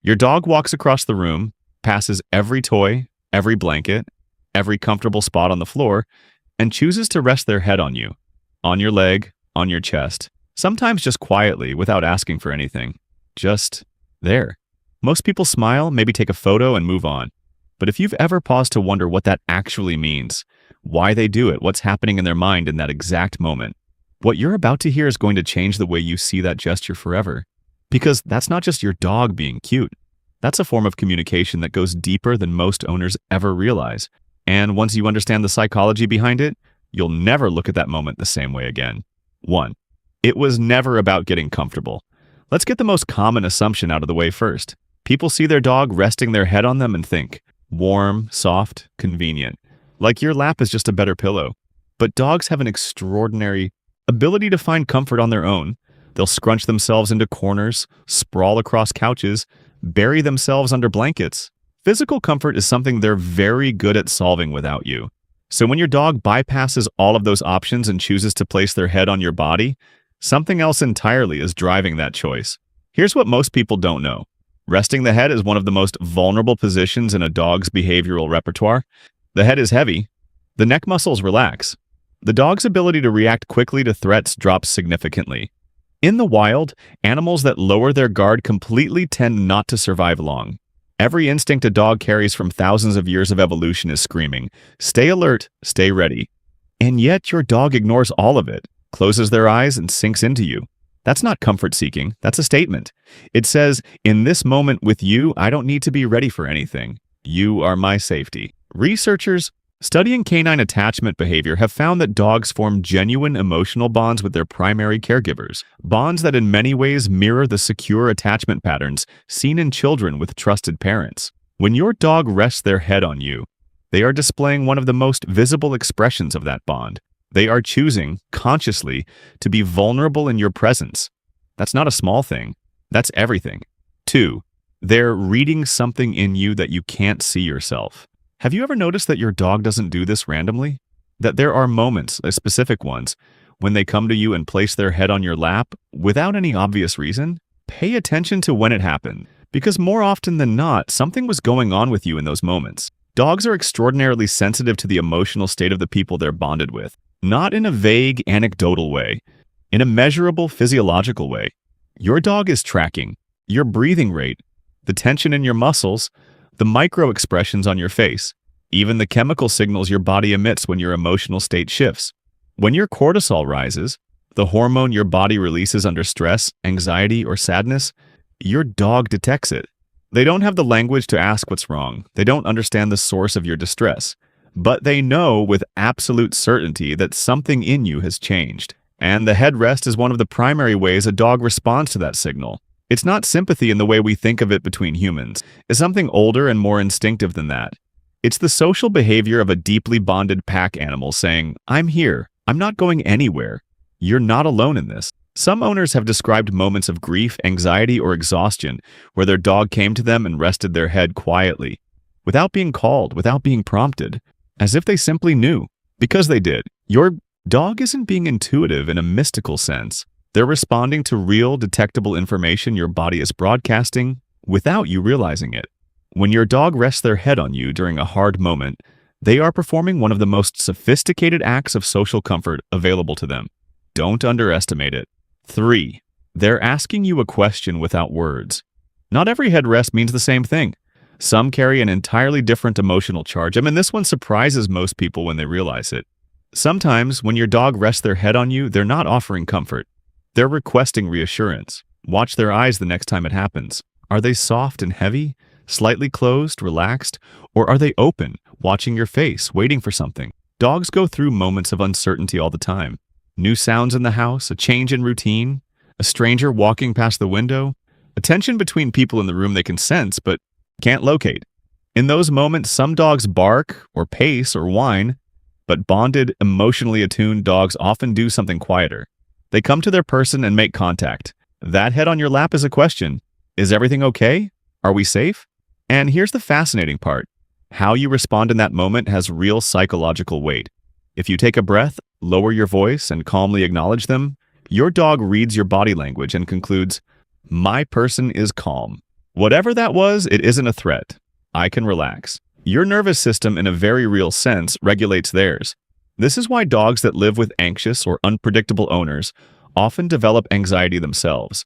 Your dog walks across the room, passes every toy, every blanket, every comfortable spot on the floor, and chooses to rest their head on your leg, on your chest, sometimes just quietly without asking for anything. Just there. Most people smile, maybe take a photo and move on. But if you've ever paused to wonder what that actually means, why they do it, what's happening in their mind in that exact moment, what you're about to hear is going to change the way you see that gesture forever. Because that's not just your dog being cute. That's a form of communication that goes deeper than most owners ever realize. And once you understand the psychology behind it, you'll never look at that moment the same way again. 1. It was never about getting comfortable. Let's get the most common assumption out of the way first. People see their dog resting their head on them and think, warm, soft, convenient. Like your lap is just a better pillow. But dogs have an extraordinary ability to find comfort on their own. They'll scrunch themselves into corners, sprawl across couches, bury themselves under blankets. Physical comfort is something they're very good at solving without you. So when your dog bypasses all of those options and chooses to place their head on your body, something else entirely is driving that choice. Here's what most people don't know. Resting the head is one of the most vulnerable positions in a dog's behavioral repertoire. The head is heavy. The neck muscles relax. The dog's ability to react quickly to threats drops significantly. In the wild, animals that lower their guard completely tend not to survive long. Every instinct a dog carries from thousands of years of evolution is screaming, stay alert, stay ready. And yet your dog ignores all of it, closes their eyes, and sinks into you. That's not comfort seeking, that's a statement. It says, in this moment with you, I don't need to be ready for anything. You are my safety. Researchers studying canine attachment behavior have found that dogs form genuine emotional bonds with their primary caregivers, bonds that in many ways mirror the secure attachment patterns seen in children with trusted parents. When your dog rests their head on you, they are displaying one of the most visible expressions of that bond. They are choosing, consciously, to be vulnerable in your presence. That's not a small thing. That's everything. 2. They're reading something in you that you can't see yourself. Have you ever noticed that your dog doesn't do this randomly? That there are moments, specific ones, when they come to you and place their head on your lap without any obvious reason? Pay attention to when it happened, because more often than not, something was going on with you in those moments. Dogs are extraordinarily sensitive to the emotional state of the people they're bonded with, not in a vague, anecdotal way, in a measurable, physiological way. Your dog is tracking your breathing rate, the tension in your muscles, the micro-expressions on your face, even the chemical signals your body emits when your emotional state shifts. When your cortisol rises, the hormone your body releases under stress, anxiety, or sadness, your dog detects it. They don't have the language to ask what's wrong. They don't understand the source of your distress. But they know with absolute certainty that something in you has changed. And the headrest is one of the primary ways a dog responds to that signal. It's not sympathy in the way we think of it between humans. It's something older and more instinctive than that. It's the social behavior of a deeply bonded pack animal saying, I'm here. I'm not going anywhere. You're not alone in this. Some owners have described moments of grief, anxiety, or exhaustion where their dog came to them and rested their head quietly, without being called, without being prompted, as if they simply knew. Because they did. Your dog isn't being intuitive in a mystical sense. They're responding to real, detectable information your body is broadcasting without you realizing it. When your dog rests their head on you during a hard moment, they are performing one of the most sophisticated acts of social comfort available to them. Don't underestimate it. 3. They're asking you a question without words. Not every headrest means the same thing. Some carry an entirely different emotional charge. This one surprises most people when they realize it. Sometimes, when your dog rests their head on you, they're not offering comfort. They're requesting reassurance. Watch their eyes the next time it happens. Are they soft and heavy, slightly closed, relaxed, or are they open, watching your face, waiting for something? Dogs go through moments of uncertainty all the time. New sounds in the house, a change in routine, a stranger walking past the window, a tension between people in the room they can sense but can't locate. In those moments, some dogs bark or pace or whine, but bonded, emotionally attuned dogs often do something quieter. They come to their person and make contact. That head on your lap is a question. Is everything okay? Are we safe? And here's the fascinating part. How you respond in that moment has real psychological weight. If you take a breath, lower your voice, and calmly acknowledge them, your dog reads your body language and concludes, my person is calm. Whatever that was, it isn't a threat. I can relax. Your nervous system, in a very real sense, regulates theirs. This is why dogs that live with anxious or unpredictable owners often develop anxiety themselves,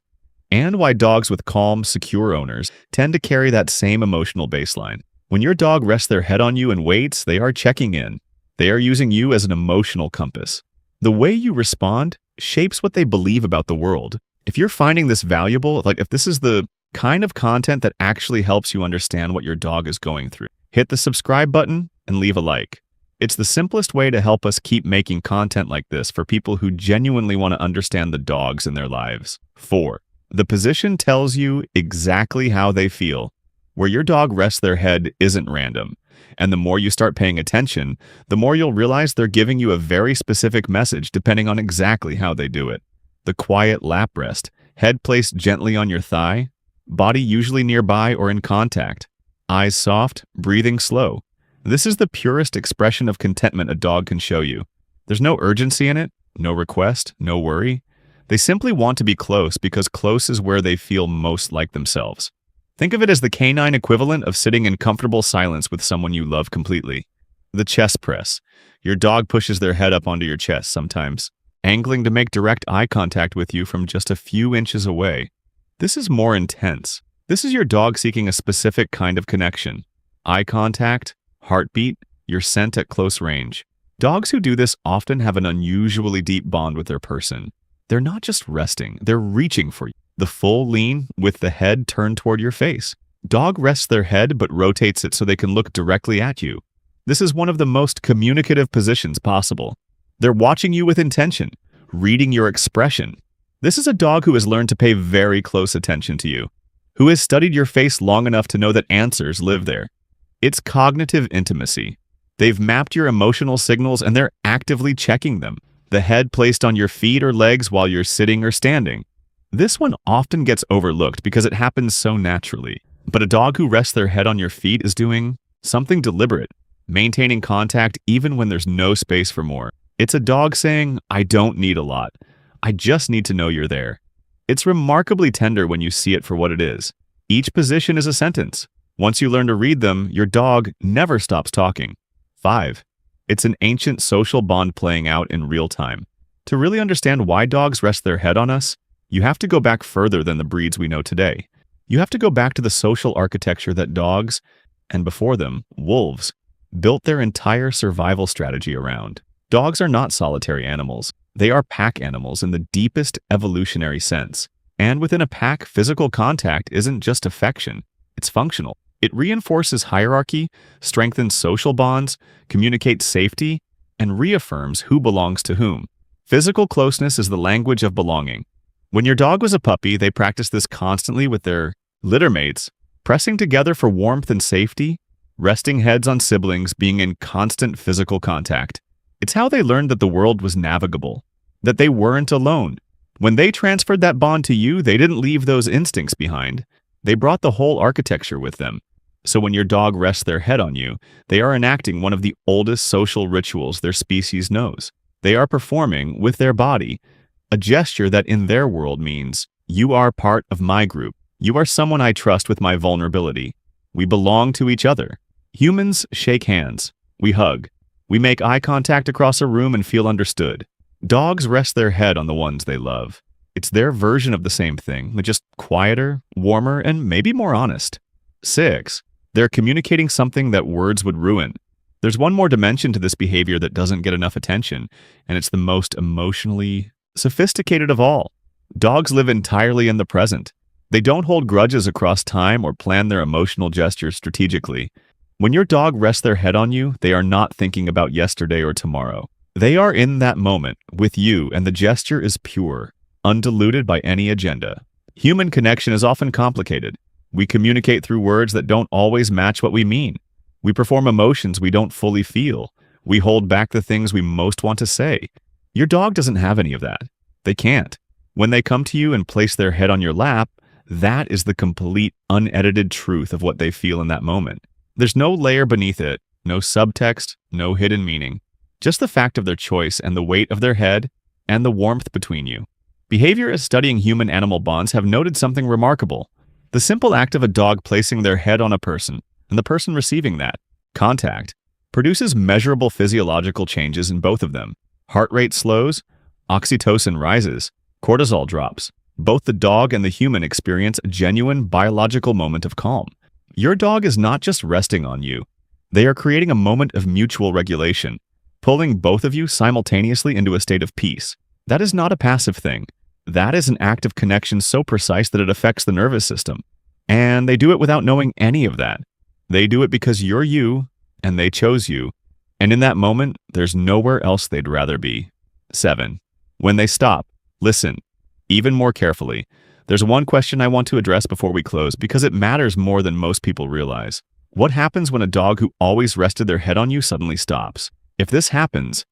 and why dogs with calm, secure owners tend to carry that same emotional baseline. When your dog rests their head on you and waits, they are checking in. They are using you as an emotional compass. The way you respond shapes what they believe about the world. If you're finding this valuable, like if this is the kind of content that actually helps you understand what your dog is going through, hit the subscribe button and leave a like. It's the simplest way to help us keep making content like this for people who genuinely want to understand the dogs in their lives. 4. The position tells you exactly how they feel. Where your dog rests their head isn't random. And the more you start paying attention, the more you'll realize they're giving you a very specific message depending on exactly how they do it. The quiet lap rest, head placed gently on your thigh, body usually nearby or in contact, eyes soft, breathing slow. This is the purest expression of contentment a dog can show you. There's no urgency in it, no request, no worry. They simply want to be close because close is where they feel most like themselves. Think of it as the canine equivalent of sitting in comfortable silence with someone you love completely. The chest press. Your dog pushes their head up onto your chest sometimes, angling to make direct eye contact with you from just a few inches away. This is more intense. This is your dog seeking a specific kind of connection. Eye contact, heartbeat, your scent at close range. Dogs who do this often have an unusually deep bond with their person. They're not just resting, they're reaching for you. The full lean with the head turned toward your face. Dog rests their head but rotates it so they can look directly at you. This is one of the most communicative positions possible. They're watching you with intention, reading your expression. This is a dog who has learned to pay very close attention to you, who has studied your face long enough to know that answers live there. It's cognitive intimacy. They've mapped your emotional signals and they're actively checking them. The head placed on your feet or legs while you're sitting or standing. This one often gets overlooked because it happens so naturally. But a dog who rests their head on your feet is doing something deliberate, maintaining contact even when there's no space for more. It's a dog saying, I don't need a lot. I just need to know you're there. It's remarkably tender when you see it for what it is. Each position is a sentence. Once you learn to read them, your dog never stops talking. 5. It's an ancient social bond playing out in real time. To really understand why dogs rest their head on us, you have to go back further than the breeds we know today. You have to go back to the social architecture that dogs, and before them, wolves, built their entire survival strategy around. Dogs are not solitary animals. They are pack animals in the deepest evolutionary sense. And within a pack, physical contact isn't just affection, it's functional. It reinforces hierarchy, strengthens social bonds, communicates safety, and reaffirms who belongs to whom. Physical closeness is the language of belonging. When your dog was a puppy, they practiced this constantly with their littermates, pressing together for warmth and safety, resting heads on siblings, being in constant physical contact. It's how they learned that the world was navigable, that they weren't alone. When they transferred that bond to you, they didn't leave those instincts behind. They brought the whole architecture with them. So when your dog rests their head on you, they are enacting one of the oldest social rituals their species knows. They are performing, with their body, a gesture that in their world means, you are part of my group. You are someone I trust with my vulnerability. We belong to each other. Humans shake hands. We hug. We make eye contact across a room and feel understood. Dogs rest their head on the ones they love. It's their version of the same thing, but just quieter, warmer, and maybe more honest. 6. They're communicating something that words would ruin. There's one more dimension to this behavior that doesn't get enough attention, and it's the most emotionally sophisticated of all. Dogs live entirely in the present. They don't hold grudges across time or plan their emotional gestures strategically. When your dog rests their head on you, they are not thinking about yesterday or tomorrow. They are in that moment with you, and the gesture is pure, undiluted by any agenda. Human connection is often complicated. We communicate through words that don't always match what we mean. We perform emotions we don't fully feel. We hold back the things we most want to say. Your dog doesn't have any of that. They can't. When they come to you and place their head on your lap, that is the complete, unedited truth of what they feel in that moment. There's no layer beneath it, no subtext, no hidden meaning. Just the fact of their choice and the weight of their head and the warmth between you. Behaviorists studying human-animal bonds have noted something remarkable. The simple act of a dog placing their head on a person and the person receiving that contact produces measurable physiological changes in both of them. Heart rate slows, oxytocin rises, cortisol drops. Both the dog and the human experience a genuine biological moment of calm. Your dog is not just resting on you. They are creating a moment of mutual regulation, pulling both of you simultaneously into a state of peace. That is not a passive thing. That is an act of connection so precise that it affects the nervous system. And they do it without knowing any of that. They do it because you're you, and they chose you. And in that moment, there's nowhere else they'd rather be. 7. When they stop, listen, even more carefully. There's one question I want to address before we close because it matters more than most people realize. What happens when a dog who always rested their head on you suddenly stops? If this happens,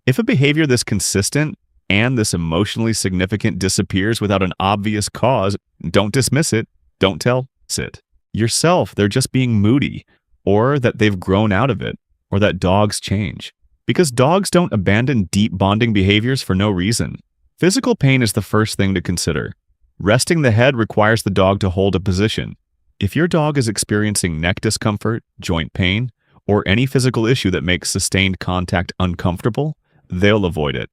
if a behavior this consistent and this emotionally significant disappears without an obvious cause, don't dismiss it. Don't tell it yourself they're just being moody, or that they've grown out of it, or that dogs change. Because dogs don't abandon deep bonding behaviors for no reason. Physical pain is the first thing to consider. Resting the head requires the dog to hold a position. If your dog is experiencing neck discomfort, joint pain, or any physical issue that makes sustained contact uncomfortable, they'll avoid it.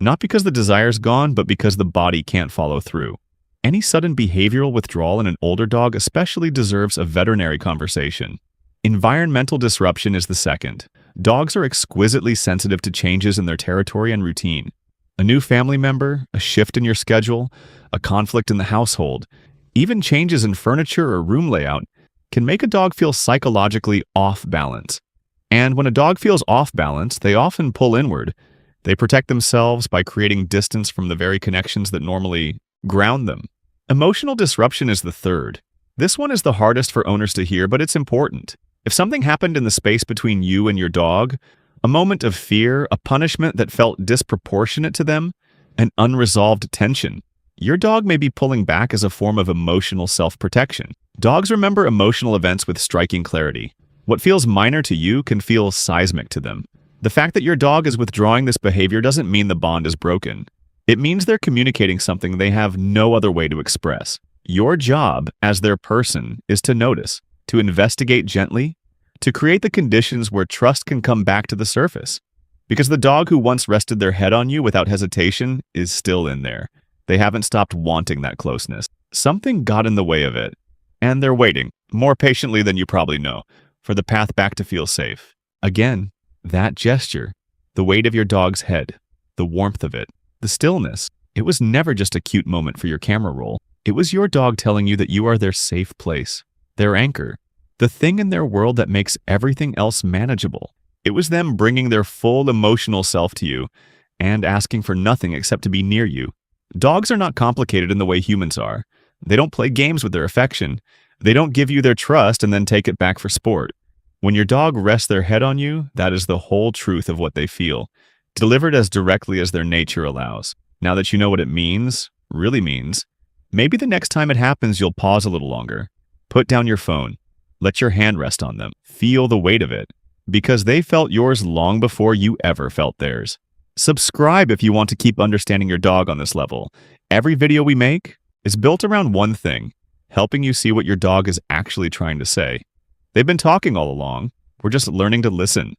Not because the desire's gone, but because the body can't follow through. Any sudden behavioral withdrawal in an older dog especially deserves a veterinary conversation. Environmental disruption is the second. Dogs are exquisitely sensitive to changes in their territory and routine. A new family member, a shift in your schedule, a conflict in the household, even changes in furniture or room layout can make a dog feel psychologically off balance. And when a dog feels off balance, they often pull inward. They protect themselves by creating distance from the very connections that normally ground them. Emotional disruption is the third. This one is the hardest for owners to hear, but it's important. If something happened in the space between you and your dog, a moment of fear, a punishment that felt disproportionate to them, an unresolved tension, your dog may be pulling back as a form of emotional self-protection. Dogs remember emotional events with striking clarity. What feels minor to you can feel seismic to them. The fact that your dog is withdrawing this behavior doesn't mean the bond is broken. It means they're communicating something they have no other way to express. Your job as their person is to notice, to investigate gently, to create the conditions where trust can come back to the surface. Because the dog who once rested their head on you without hesitation is still in there. They haven't stopped wanting that closeness. Something got in the way of it. And they're waiting, more patiently than you probably know, for the path back to feel safe. Again, that gesture, the weight of your dog's head, the warmth of it, the stillness, it was never just a cute moment for your camera roll. It was your dog telling you that you are their safe place, their anchor, the thing in their world that makes everything else manageable. It was them bringing their full emotional self to you and asking for nothing except to be near you. Dogs are not complicated in the way humans are. They don't play games with their affection. They don't give you their trust and then take it back for sport. When your dog rests their head on you, that is the whole truth of what they feel, delivered as directly as their nature allows. Now that you know what it means, really means, maybe the next time it happens, you'll pause a little longer. Put down your phone. Let your hand rest on them. Feel the weight of it, because they felt yours long before you ever felt theirs. Subscribe if you want to keep understanding your dog on this level. Every video we make is built around one thing, helping you see what your dog is actually trying to say. They've been talking all along. We're just learning to listen.